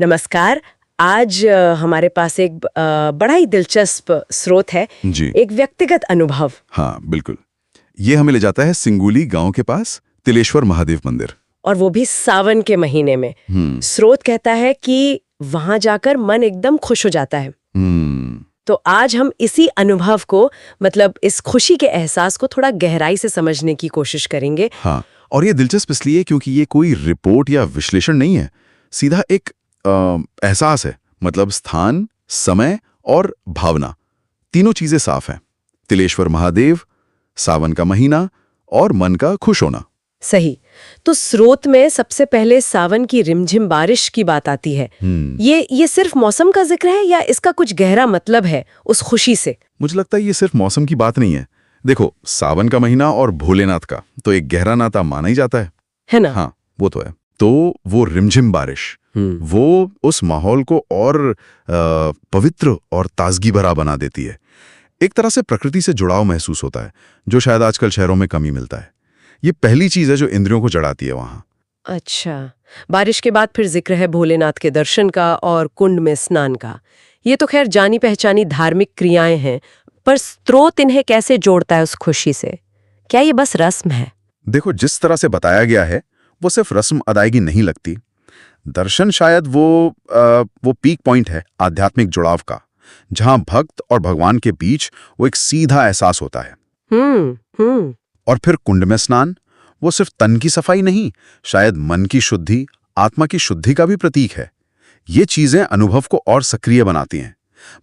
नमस्कार। आज हमारे पास एक बड़ा ही दिलचस्प स्रोत है, जी एक व्यक्तिगत अनुभव। हाँ, बिल्कुल। ये हमें ले जाता है सिंगुली गांव के पास तिलेश्वर महादेव मंदिर। और वो भी सावन के महीने में। स्रोत कहता है कि वहां जाकर मन एकदम खुश हो जाता है। तो आज हम इसी अनुभव को, मतलब इस खुशी के एहसास को थोड़ा गहराई से समझने की कोशिश करेंगे। हाँ, और ये दिलचस्प इसलिए क्योंकि ये कोई रिपोर्ट या विश्लेषण नहीं है, सीधा एक एहसास है। मतलब स्थान, समय और भावना, तीनों चीजें साफ हैं। तिलेश्वर महादेव, सावन का महीना और मन का खुश होना। सही। तो स्रोत में सबसे पहले सावन की रिमझिम बारिश की बात आती है। ये सिर्फ मौसम का जिक्र है या इसका कुछ गहरा मतलब है उस खुशी से? मुझे लगता है ये सिर्फ मौसम की बात नहीं है। देखो, सावन का महीना और भोलेनाथ का तो एक गहरा नाता माना ही जाता है ना? हाँ, वो तो है। तो वो रिमझिम बारिश, वो उस माहौल को और पवित्र और ताजगी भरा बना देती है। एक तरह से प्रकृति से जुड़ाव महसूस होता है, जो शायद आजकल शहरों में कम ही मिलता है। ये पहली चीज है जो इंद्रियों को जड़ाती है वहां। अच्छा, बारिश के बाद फिर जिक्र है भोलेनाथ के दर्शन का और कुंड में स्नान का। ये तो खैर जानी पहचानी धार्मिक क्रियाएं हैं, पर स्रोत इन्हें कैसे जोड़ता है उस खुशी से? क्या ये बस रस्म है? देखो, जिस तरह से बताया गया है वो सिर्फ रस्म अदायगी नहीं लगती। दर्शन शायद वो पीक पॉइंट है आध्यात्मिक जुड़ाव का, जहां भक्त और भगवान के बीच वो एक सीधा एहसास होता है। और फिर कुंड में स्नान, वो सिर्फ तन की सफाई नहीं, शायद मन की शुद्धि, आत्मा की शुद्धि का भी प्रतीक है। ये चीजें अनुभव को और सक्रिय बनाती हैं।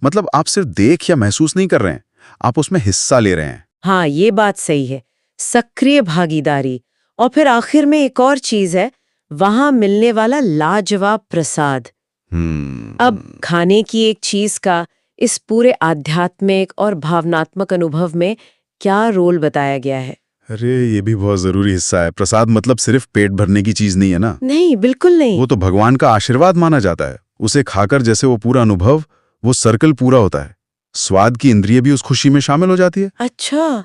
मतलब आप सिर्फ देख या महसूस नहीं कर रहे हैं, आप उसमें हिस्सा ले रहे हैं। हाँ, ये बात सही है, सक्रिय भागीदारी। और फिर आखिर में एक और चीज है, वहां मिलने वाला लाजवाब प्रसाद। अब खाने की एक चीज का इस पूरे आध्यात्मिक और भावनात्मक अनुभव में क्या रोल बताया गया है? अरे, ये भी बहुत जरूरी हिस्सा है। प्रसाद मतलब सिर्फ पेट भरने की चीज नहीं है ना। नहीं, बिल्कुल नहीं। वो तो भगवान का आशीर्वाद माना जाता है। उसे खाकर जैसे वो पूरा अनुभव, वो सर्कल पूरा होता है। स्वाद की इंद्रिय भी उस खुशी में शामिल हो जाती है। अच्छा।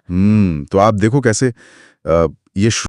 तो आप देखो कैसे ये